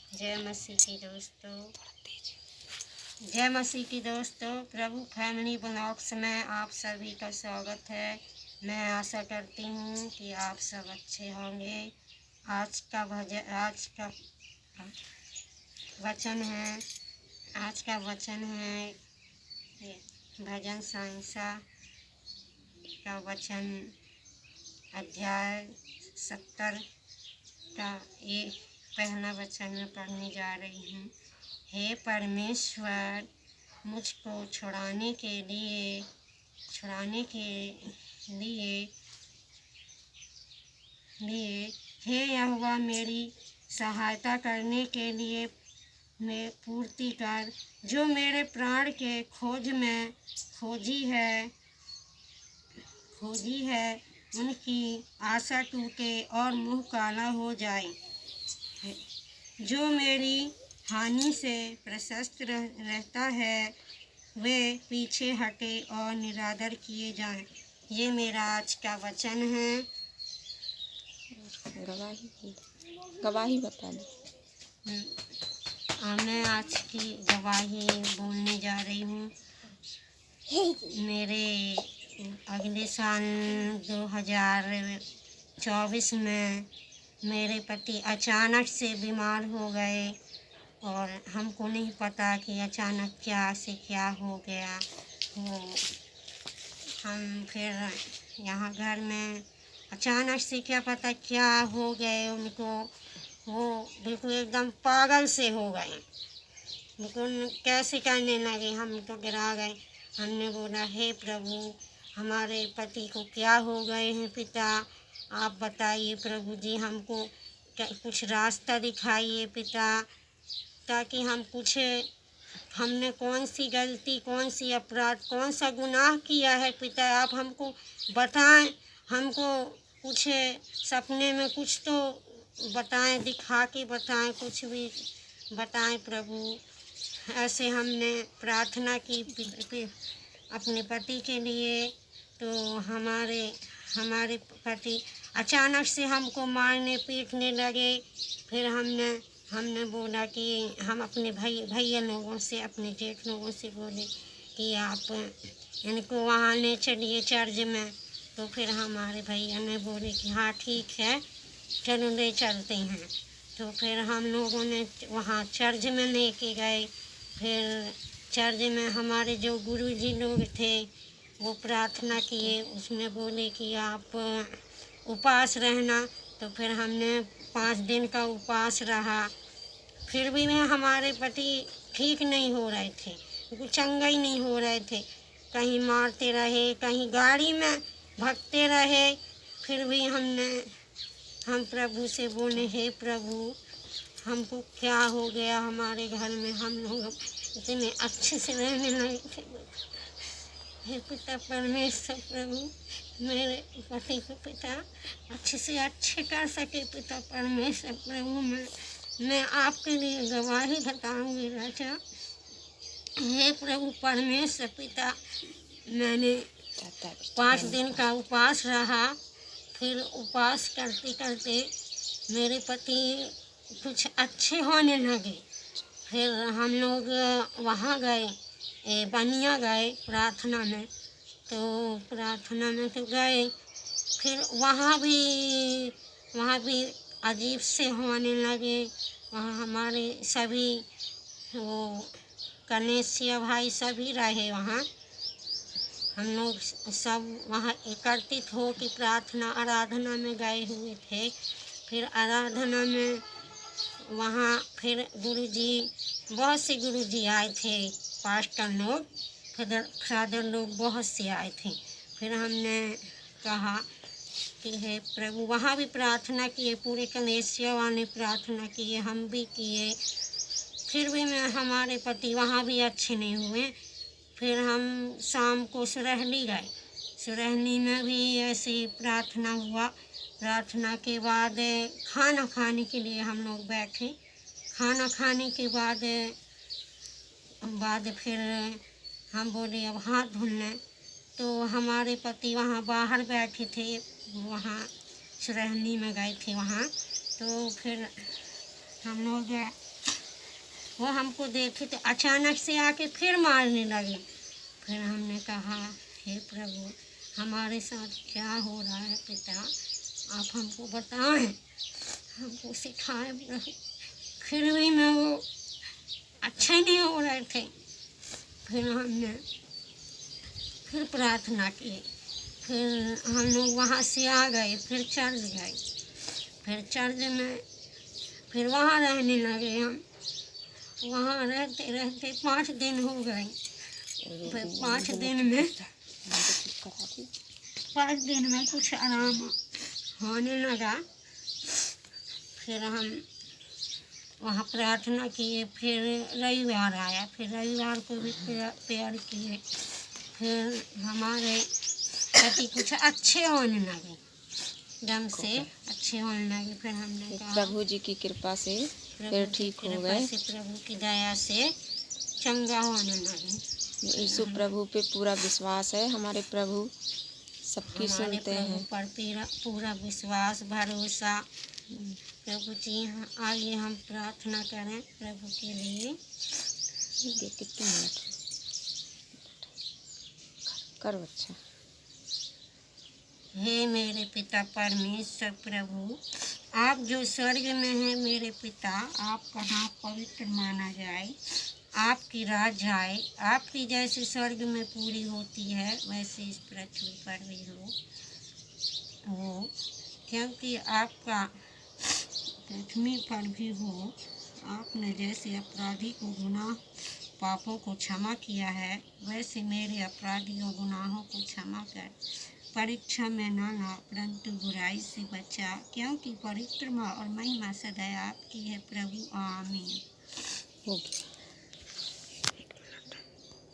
जय मसीह की दोस्तों, जय मसीह की दोस्तों। प्रभु फैमिली ब्लॉग्स में आप सभी का स्वागत है। मैं आशा करती हूँ कि आप सब अच्छे होंगे। आज का वचन है आज का वचन है ये भजन संहिता का वचन अध्याय 70 का ये पहला वचन में पढ़ने जा रही हूँ। हे परमेश्वर, मुझको छुड़ाने के लिए हे यहोवा, मेरी सहायता करने के लिए मैं पूर्ति कर। जो मेरे प्राण के खोजी है उनकी आशा टूटे और मुँह काला हो जाए। जो मेरी हानि से प्रशस्त रहता है वे पीछे हटे और निरादर किए जाएं। ये मेरा आज का वचन है। गवाही बता दो। मैं आज की गवाही बोलने जा रही हूँ। मेरे अगले साल 2024 में मेरे पति अचानक से बीमार हो गए और हमको नहीं पता कि अचानक क्या हो गया। वो हम फिर यहाँ घर में अचानक से क्या पता क्या हो गए उनको। वो बिल्कुल एकदम पागल से हो गए, बिल्कुल कैसे करने लगे। हम तो गिरा गए। हमने बोला, हे प्रभु, हमारे पति को क्या हो गए हैं पिता, आप बताइए प्रभु जी, हमको कुछ रास्ता दिखाइए पिता, ताकि हम कुछ हमने कौन सी गलती, कौन सी अपराध, कौन सा गुनाह किया है पिता, आप हमको बताएं। हमको कुछ सपने में कुछ तो बताएं, दिखा के बताएं, कुछ भी बताएं प्रभु। ऐसे हमने प्रार्थना की अपने पति के लिए। तो हमारे पति अचानक से हमको मारने पीटने लगे। फिर हमने बोला कि हम अपने भैया लोगों से, अपने जेठ लोगों से बोले कि आप इनको वहाँ ले चलिए चर्च में। तो फिर हमारे भैया ने बोले कि हाँ ठीक है, चलो ले चलते हैं। तो फिर हम लोगों ने वहाँ चर्च में लेके गए। फिर चर्च में हमारे जो गुरुजी लोग थे वो प्रार्थना किए, उसमें बोले कि आप उपवास रहना। तो फिर हमने 5 दिन का उपवास रहा। फिर भी हमारे पति ठीक नहीं हो रहे थे, कुछ चंगा ही नहीं हो रहे थे। कहीं मारते रहे, कहीं गाड़ी में भगते रहे। फिर भी हम प्रभु से बोले, हे प्रभु, हमको क्या हो गया हमारे घर में, हम लोग इतने अच्छे से रहने लगे थे। हे पिता परमेश्वर, प्रभु मेरे पति को पिता अच्छे कर सके पिता परमेश्वर। प्रभु मैं आपके लिए गवाही बताऊंगी राजा। हे प्रभु परमेश्वर पिता, मैंने 5 दिन का उपवास रहा। फिर उपवास करते करते मेरे पति कुछ अच्छे होने लगे। फिर हम लोग वहाँ गए, बनिया गए प्रार्थना में। तो प्रार्थना में तो गए, फिर वहाँ भी अजीब से होने लगे। वहाँ हमारे सभी वो कनेसिया भाई सभी रहे वहाँ। हम लोग सब वहाँ एकत्रित हो के आराधना में गए हुए थे। फिर आराधना में वहाँ फिर बहुत से गुरुजी आए थे, पास्टर लोग, फादर लोग बहुत से आए थे। फिर हमने कहा कि हे प्रभु, वहाँ भी प्रार्थना किए, पूरे कनेसिया वाले प्रार्थना किए, हम भी किए। फिर भी हमारे पति वहाँ भी अच्छे नहीं हुए। फिर हम शाम को सुरहनी गए। सुरहनी में भी ऐसे ही प्रार्थना हुआ। प्रार्थना के बाद खाना खाने के लिए हम लोग बैठे। खाना खाने के बाद फिर हम बोले अब हाथ धुल लें। तो हमारे पति वहाँ बाहर बैठे थे, वहाँ सुरहनी में गए थे वहाँ। तो फिर हम लोग वो हमको देखे तो अचानक से आके फिर मारने लगे। फिर हमने कहा, हे प्रभु, हमारे साथ क्या हो रहा है पिता, आप हमको बताएं, हमको सिखाएं प्रभु। फिर भी मैं वो अच्छे नहीं हो रहे थे। फिर हमने फिर प्रार्थना की। फिर हम लोग वहाँ से आ गए, फिर चर्च गए। फिर चर्च में फिर वहाँ रहने लगे हम। वहाँ रहते रहते 5 दिन हो गए। फिर 5 दिन में 5 दिन में कुछ आराम होने लगा। फिर हम वहाँ प्रार्थना किए। फिर रविवार आया। फिर रविवार को भी प्रेयर किए। फिर हमारे पति कुछ अच्छे होने लगे, एकदम से अच्छे होने लगे। फिर हमने कहा प्रभु जी की कृपा से फिर ठीक हो गए। प्रभु की दया से चंगा होने लगे। यीशु प्रभु पे पूरा विश्वास है। हमारे प्रभु सबकी सुनते हैं। पर पूरा विश्वास भरोसा। प्रभु जी, आइए हम प्रार्थना करें प्रभु के लिए। कितने मिनट करो। अच्छा, हे मेरे पिता परमेश्वर प्रभु, आप जो स्वर्ग में हैं मेरे पिता, आपका नाम पवित्र माना जाए, आपकी राज आए, आपकी जैसे स्वर्ग में पूरी होती है वैसे इस पृथ्वी पर भी हो, क्योंकि आपका पृथ्वी पर भी हो। आपने जैसे अपराधी को गुनाह पापों को क्षमा किया है, वैसे मेरे अपराधियों गुनाहों को क्षमा कर परीक्षा में न ला, परंतु बुराई से बचा, क्योंकि पवित्र और महिमा सदा आपकी है प्रभु। आमीन। हो गया।